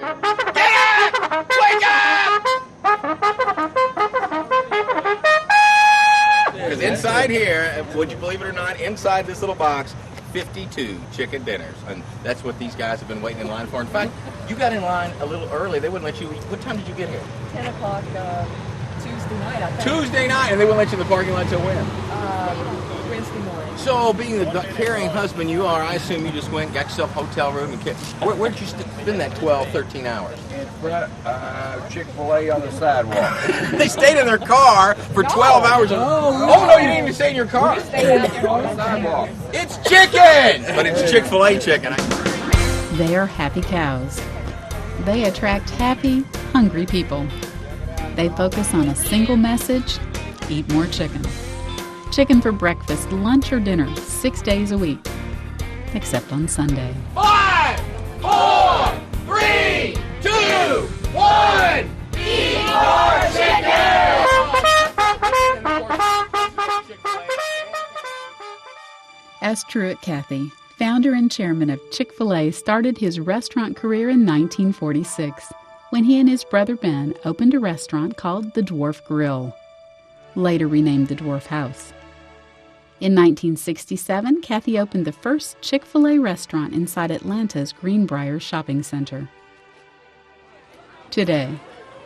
Get up! Wake up! Because inside here, would you believe it or not, inside this little box, 52 chicken dinners. And that's what these guys have been waiting in line for. In fact, you got in line a little early. They wouldn't let you. What time did you get here? 10 o'clock Tuesday night, I think. Tuesday night, and they wouldn't let you in the parking lot till when? Wednesday morning. So, being the caring husband you are, I assume you just went and got yourself a hotel room and where'd you spend that 12, 13 hours? In front Chick-fil-A on the sidewalk. They stayed in their car for 12 hours. Oh, no, you didn't even stay in your car. On the sidewalk. It's chicken! But it's Chick-fil-A chicken. They are happy cows. They attract happy, hungry people. They focus on a single message: eat more chicken. Chicken for breakfast, lunch, or dinner, 6 days a week, except on Sunday. 5, 4, 3, 2, 1, eat more chicken! S. Truett Cathy, founder and chairman of Chick-fil-A, started his restaurant career in 1946 when he and his brother Ben opened a restaurant called the Dwarf Grill, later renamed the Dwarf House. In 1967, Cathy opened the first Chick-fil-A restaurant inside Atlanta's Greenbrier Shopping Center. Today,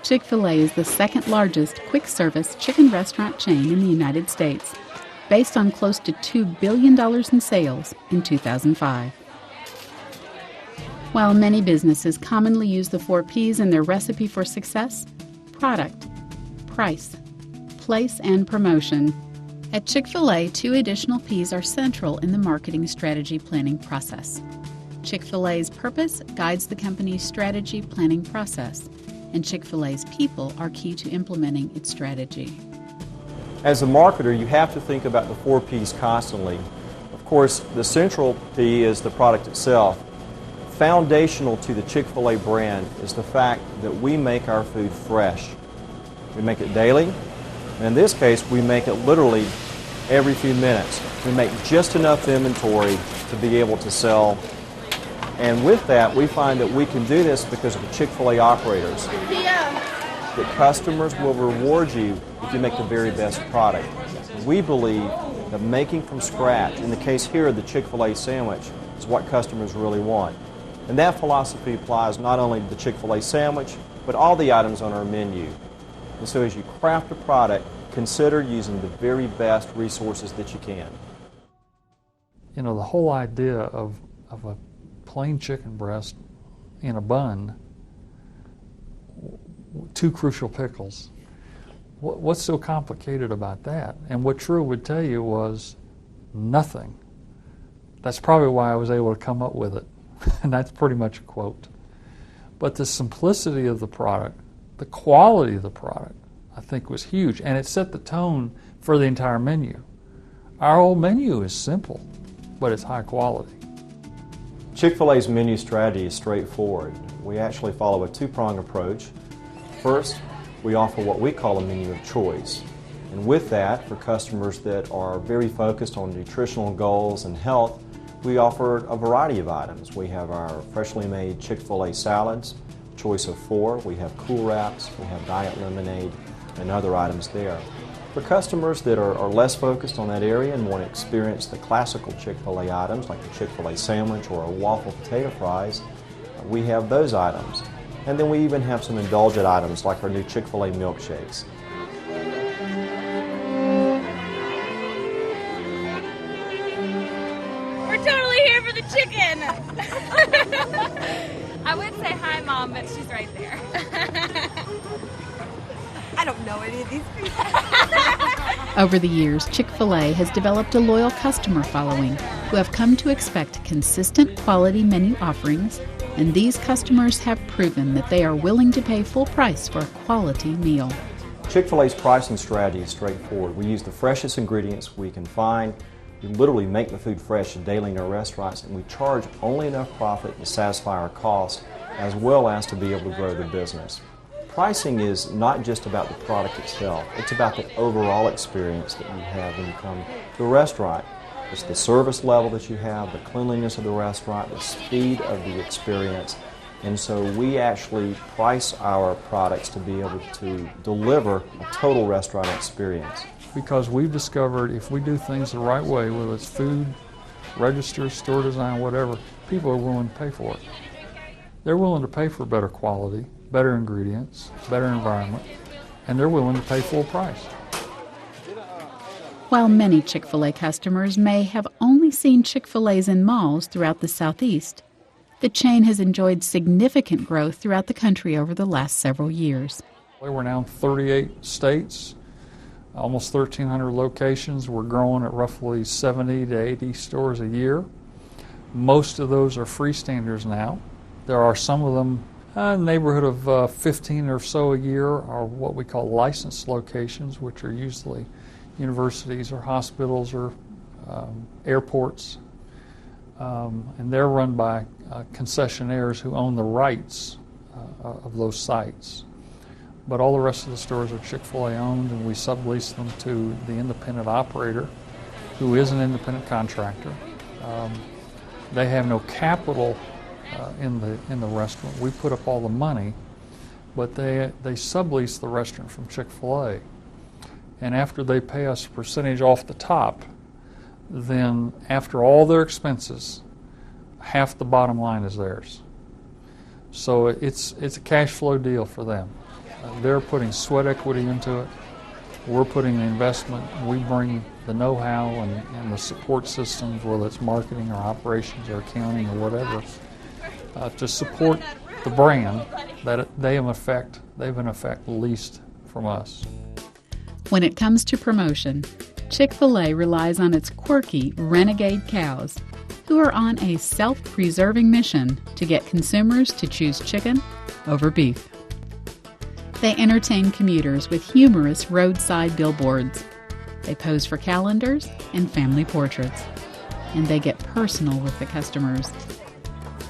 Chick-fil-A is the second largest quick-service chicken restaurant chain in the United States, based on close to $2 billion in sales in 2005. While many businesses commonly use the 4 Ps in their recipe for success: product, price, place, and promotion, at Chick-fil-A, 2 additional Ps are central in the marketing strategy planning process. Chick-fil-A's purpose guides the company's strategy planning process, and Chick-fil-A's people are key to implementing its strategy. As a marketer, you have to think about the 4 Ps constantly. Of course, the central P is the product itself. Foundational to the Chick-fil-A brand is the fact that we make our food fresh. We make it daily, and in this case, we make it literally every few minutes. We make just enough inventory to be able to sell. And with that, we find that we can do this because of the Chick-fil-A operators. That customers will reward you if you make the very best product. We believe that making from scratch, in the case here, the Chick-fil-A sandwich, is what customers really want. And that philosophy applies not only to the Chick-fil-A sandwich, but all the items on our menu. And so as you craft a product, consider using the very best resources that you can. You know, the whole idea of a plain chicken breast in a bun, 2 crucial pickles. What's so complicated about that? And what True would tell you was nothing. That's probably why I was able to come up with it. And that's pretty much a quote. But the simplicity of the product, the quality of the product, I think was huge. And it set the tone for the entire menu. Our whole menu is simple, but it's high quality. Chick-fil-A's menu strategy is straightforward. We actually follow a 2-pronged approach. First, we offer what we call a menu of choice. And with that, for customers that are very focused on nutritional goals and health, we offer a variety of items. We have our freshly made Chick-fil-A salads, choice of 4. We have Cool Wraps, we have diet lemonade, and other items there. For customers that are less focused on that area and want to experience the classical Chick-fil-A items like the Chick-fil-A sandwich or a waffle potato fries, we have those items. And then we even have some indulgent items like our new Chick-fil-A milkshakes. We're totally here for the chicken! I would say hi, Mom, but she's right there. I don't know any of these people. Over the years, Chick-fil-A has developed a loyal customer following who have come to expect consistent quality menu offerings, and these customers have proven that they are willing to pay full price for a quality meal. Chick-fil-A's pricing strategy is straightforward. We use the freshest ingredients we can find. We literally make the food fresh daily in our restaurants, and we charge only enough profit to satisfy our costs as well as to be able to grow the business. Pricing is not just about the product itself. It's about the overall experience that you have when you come to a restaurant. It's the service level that you have, the cleanliness of the restaurant, the speed of the experience, And so we actually price our products to be able to deliver a total restaurant experience. Because we've discovered if we do things the right way, whether it's food, register, store design, whatever, people are willing to pay for it. They're willing to pay for better quality, better ingredients, better environment, and they're willing to pay full price. While many Chick-fil-A customers may have only seen Chick-fil-A's in malls throughout the Southeast, the chain has enjoyed significant growth throughout the country over the last several years. We're now in 38 states, almost 1,300 locations. We're growing at roughly 70 to 80 stores a year. Most of those are freestanders now. There are some of them in the neighborhood of 15 or so a year are what we call licensed locations, which are usually universities or hospitals or airports. And they're run by concessionaires who own the rights of those sites. But all the rest of the stores are Chick-fil-A owned, and we sublease them to the independent operator, who is an independent contractor. They have no capital in the restaurant. We put up all the money, but they sublease the restaurant from Chick-fil-A. And after they pay us a percentage off the top, then after all their expenses, half the bottom line is theirs. So it's a cash flow deal for them. They're putting sweat equity into it. We're putting the investment. We bring the know-how and the support systems, whether it's marketing or operations or accounting or whatever, to support the brand that they've in effect leased from us. When it comes to promotion, Chick-fil-A relies on its quirky renegade cows, who are on a self-preserving mission to get consumers to choose chicken over beef. They entertain commuters with humorous roadside billboards. They pose for calendars and family portraits. And they get personal with the customers.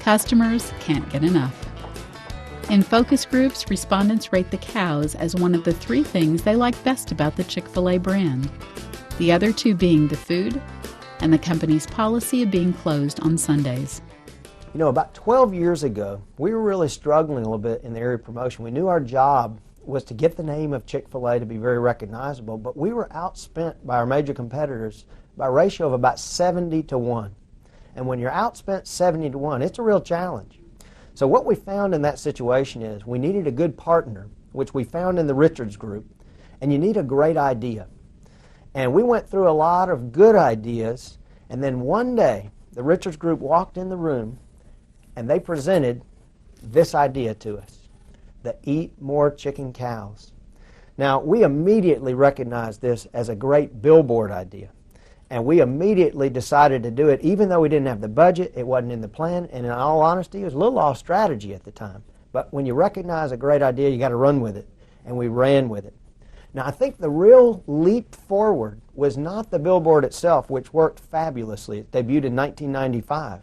Customers can't get enough. In focus groups, respondents rate the cows as one of the 3 things they like best about the Chick-fil-A brand. The other 2 being the food and the company's policy of being closed on Sundays. You know, about 12 years ago, we were really struggling a little bit in the area of promotion. We knew our job was to get the name of Chick-fil-A to be very recognizable, but we were outspent by our major competitors by a ratio of about 70 to 1. And when you're outspent 70 to 1, it's a real challenge. So what we found in that situation is we needed a good partner, which we found in the Richards Group, and you need a great idea. And we went through a lot of good ideas, and then one day the Richards Group walked in the room and they presented this idea to us, the Eat More Chicken Cows. Now, we immediately recognized this as a great billboard idea, and we immediately decided to do it even though we didn't have the budget, it wasn't in the plan, and in all honesty, it was a little off strategy at the time. But when you recognize a great idea, you got to run with it, and we ran with it. Now, I think the real leap forward was not the billboard itself, which worked fabulously. It debuted in 1995.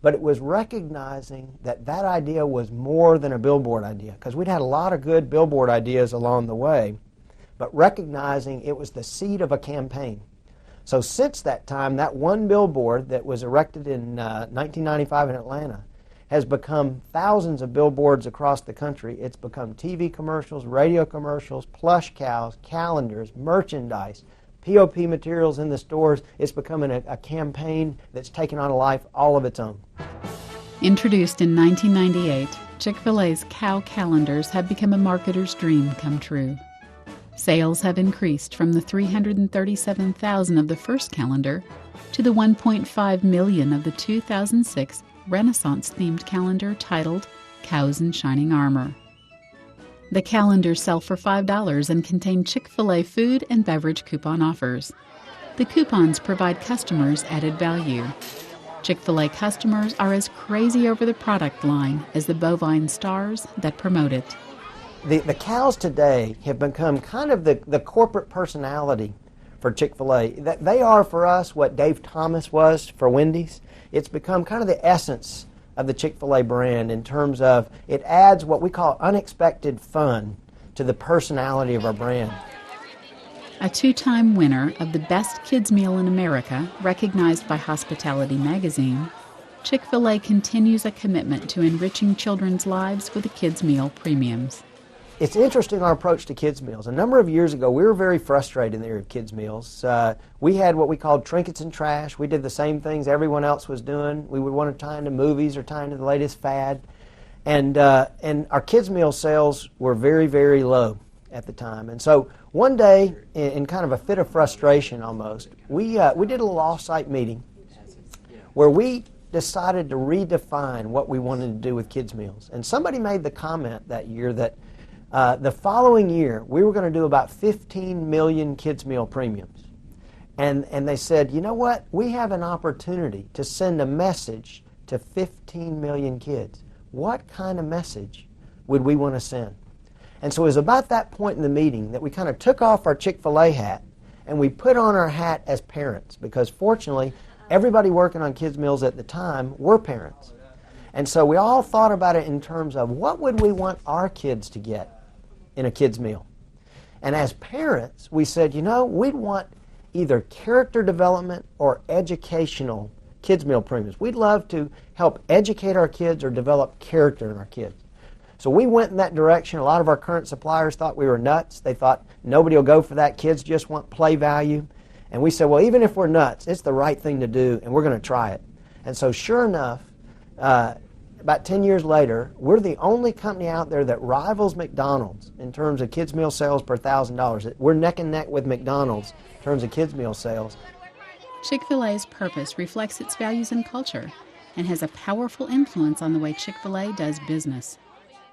But it was recognizing that that idea was more than a billboard idea, because we'd had a lot of good billboard ideas along the way, but recognizing it was the seed of a campaign. So since that time, that one billboard that was erected in 1995 in Atlanta has become thousands of billboards across the country. It's become TV commercials, radio commercials, plush cows, calendars, merchandise, POP materials in the stores. It's becoming a campaign that's taken on a life all of its own. Introduced in 1998, Chick-fil-A's cow calendars have become a marketer's dream come true. Sales have increased from the 337,000 of the first calendar to the 1.5 million of the 2006 Renaissance-themed calendar titled Cows in Shining Armor. The calendars sell for $5 and contain Chick-fil-A food and beverage coupon offers. The coupons provide customers added value. Chick-fil-A customers are as crazy over the product line as the bovine stars that promote it. The cows today have become kind of the corporate personality for Chick-fil-A. They are for us what Dave Thomas was for Wendy's. It's become kind of the essence of the Chick-fil-A brand in terms of it adds what we call unexpected fun to the personality of our brand. A 2-time winner of the Best Kids Meal in America, recognized by Hospitality Magazine, Chick-fil-A continues a commitment to enriching children's lives with the kids' meal premiums. It's interesting, our approach to kids' meals. A number of years ago, we were very frustrated in the area of kids' meals. We had what we called trinkets and trash. We did the same things everyone else was doing. We would want to tie into movies or tie into the latest fad. And our kids' meal sales were very, very low at the time. And so one day, in kind of a fit of frustration almost, we did a little off-site meeting where we decided to redefine what we wanted to do with kids' meals. And somebody made the comment that year that the following year we were going to do about 15 million kids' meal premiums. And they said, you know what, we have an opportunity to send a message to 15 million kids. What kind of message would we want to send? And so it was about that point in the meeting that we kind of took off our Chick-fil-A hat and we put on our hat as parents, because fortunately everybody working on kids' meals at the time were parents. And so we all thought about it in terms of what would we want our kids to get in a kids' meal. And as parents, we said, you know, we'd want either character development or educational kids' meal premiums. We'd love to help educate our kids or develop character in our kids. So we went in that direction. A lot of our current suppliers thought we were nuts. They thought nobody will go for that. Kids just want play value. And we said, well, even if we're nuts, it's the right thing to do, and we're going to try it. And so sure enough, about 10 years later, we're the only company out there that rivals McDonald's in terms of kids' meal sales per $1,000. We're neck and neck with McDonald's in terms of kids' meal sales. Chick-fil-A's purpose reflects its values and culture and has a powerful influence on the way Chick-fil-A does business.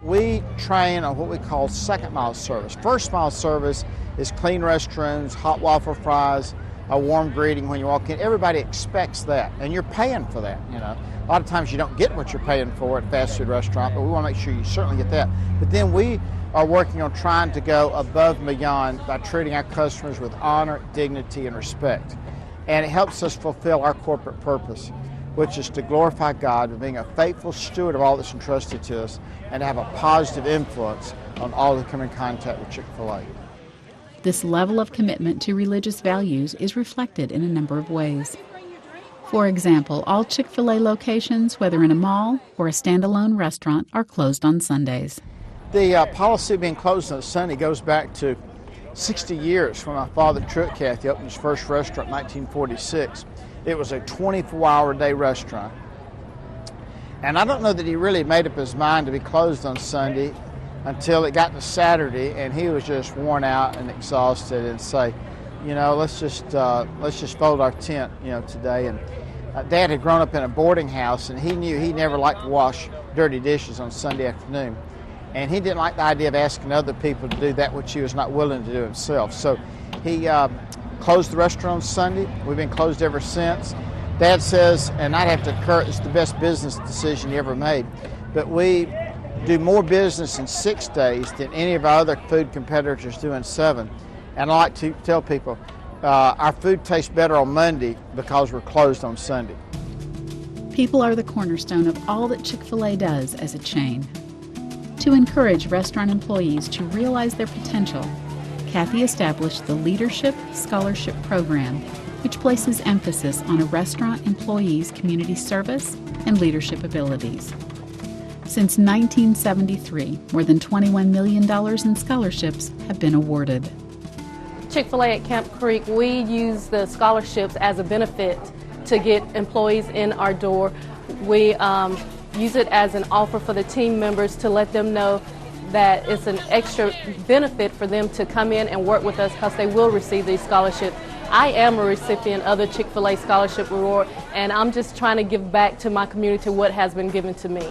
We train on what we call second mile service. First mile service is clean restrooms, hot waffle fries, a warm greeting when you walk in. Everybody expects that, and you're paying for that, you know. A lot of times you don't get what you're paying for at a fast food restaurant, but we want to make sure you certainly get that. But then we are working on trying to go above and beyond by treating our customers with honor, dignity, and respect. And it helps us fulfill our corporate purpose, which is to glorify God by being a faithful steward of all that's entrusted to us and to have a positive influence on all who come in contact with Chick-fil-A. This level of commitment to religious values is reflected in a number of ways. For example, all Chick-fil-A locations, whether in a mall or a standalone restaurant, are closed on Sundays. The policy of being closed on Sunday goes back to 60 years when my father, Truett Cathy, opened his first restaurant in 1946. It was a 24-hour-a-day restaurant. And I don't know that he really made up his mind to be closed on Sunday until it got to Saturday, and he was just worn out and exhausted and say, you know, let's just fold our tent, you know, today. And Dad had grown up in a boarding house, and he knew he never liked to wash dirty dishes on Sunday afternoon. And he didn't like the idea of asking other people to do that which he was not willing to do himself. So he closed the restaurant on Sunday. We've been closed ever since. Dad says, and I'd have to concur, it's the best business decision he ever made, but we do more business in 6 days than any of our other food competitors do in 7. And I like to tell people, our food tastes better on Monday because we're closed on Sunday. People are the cornerstone of all that Chick-fil-A does as a chain. To encourage restaurant employees to realize their potential, Cathy established the Leadership Scholarship Program, which places emphasis on a restaurant employee's community service and leadership abilities. Since 1973, more than $21 million in scholarships have been awarded. Chick-fil-A at Camp Creek, we use the scholarships as a benefit to get employees in our door. We use it as an offer for the team members to let them know that it's an extra benefit for them to come in and work with us because they will receive these scholarships. I am a recipient of the Chick-fil-A Scholarship Award, and I'm just trying to give back to my community what has been given to me.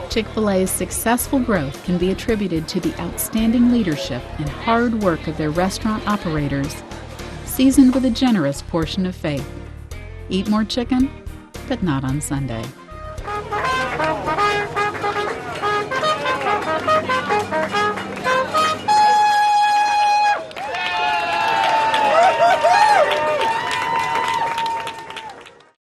Chick-fil-A's successful growth can be attributed to the outstanding leadership and hard work of their restaurant operators, seasoned with a generous portion of faith. Eat more chicken, but not on Sunday.